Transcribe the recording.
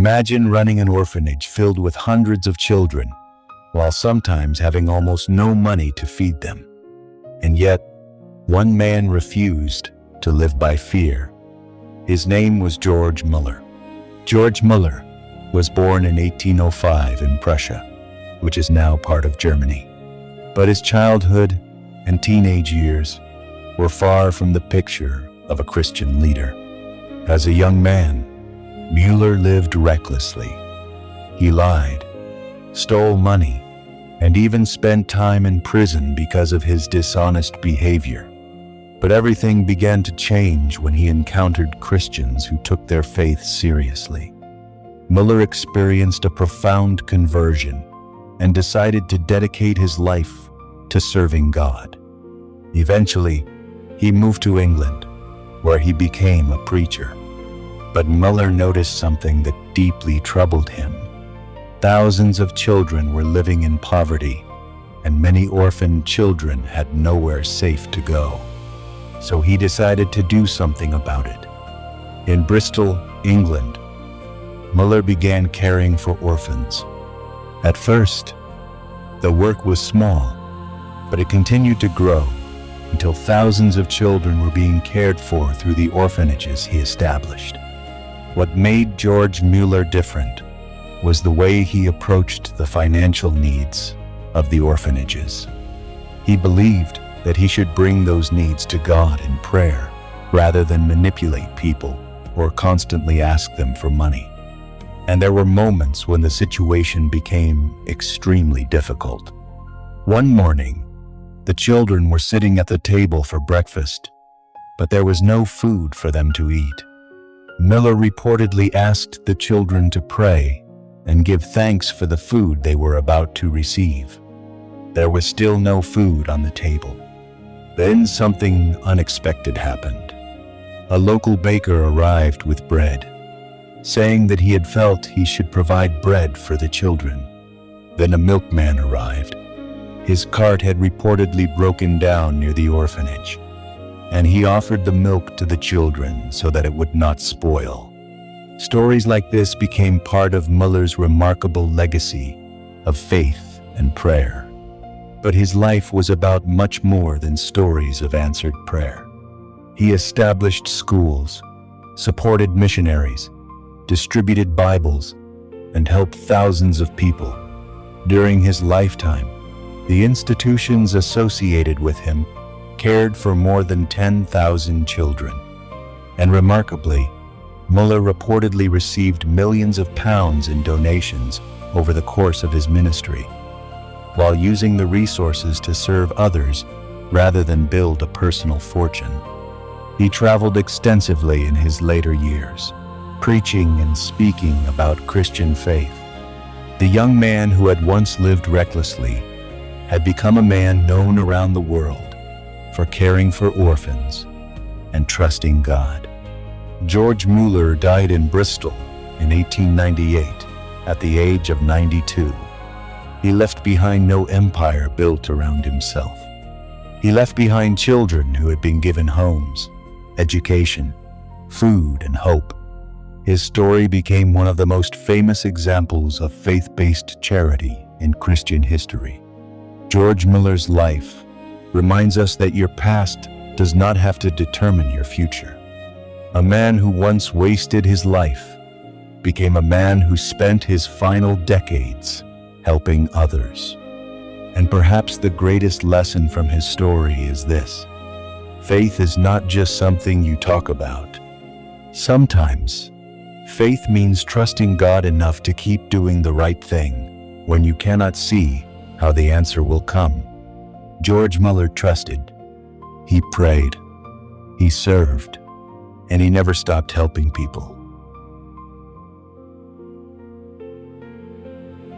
Imagine running an orphanage filled with hundreds of children, while sometimes having almost no money to feed them. And yet, one man refused to live by fear. His name was George Müller. George Müller was born in 1805 in Prussia, which is now part of Germany. But his childhood and teenage years were far from the picture of a Christian leader. As a young man, Müller lived recklessly. He lied, stole money, and even spent time in prison because of his dishonest behavior. But everything began to change when he encountered Christians who took their faith seriously. Müller experienced a profound conversion and decided to dedicate his life to serving God. Eventually, he moved to England, where he became a preacher. But Müller noticed something that deeply troubled him. Thousands of children were living in poverty, and many orphaned children had nowhere safe to go. So he decided to do something about it. In Bristol, England, Müller began caring for orphans. At first, the work was small, but it continued to grow until thousands of children were being cared for through the orphanages he established. What made George Müller different was the way he approached the financial needs of the orphanages. He believed that he should bring those needs to God in prayer rather than manipulate people or constantly ask them for money. And there were moments when the situation became extremely difficult. One morning, the children were sitting at the table for breakfast, but there was no food for them to eat. Müller reportedly asked the children to pray and give thanks for the food they were about to receive. There was still no food on the table. Then something unexpected happened. A local baker arrived with bread, saying that he had felt he should provide bread for the children. Then a milkman arrived. His cart had reportedly broken down near the orphanage, and he offered the milk to the children so that it would not spoil. Stories like this became part of Müller's remarkable legacy of faith and prayer. But his life was about much more than stories of answered prayer. He established schools, supported missionaries, distributed Bibles, and helped thousands of people. During his lifetime, the institutions associated with him cared for more than 10,000 children. And remarkably, Müller reportedly received millions of pounds in donations over the course of his ministry, while using the resources to serve others rather than build a personal fortune. He traveled extensively in his later years, preaching and speaking about Christian faith. The young man who had once lived recklessly had become a man known around the world for caring for orphans and trusting God. George Müller died in Bristol in 1898 at the age of 92. He left behind no empire built around himself. He left behind children who had been given homes, education, food, and hope. His story became one of the most famous examples of faith-based charity in Christian history. George Müller's life reminds us that your past does not have to determine your future. A man who once wasted his life became a man who spent his final decades helping others. And perhaps the greatest lesson from his story is this: faith is not just something you talk about. Sometimes, faith means trusting God enough to keep doing the right thing when you cannot see how the answer will come. George Müller trusted. He prayed. He served. And he never stopped helping people.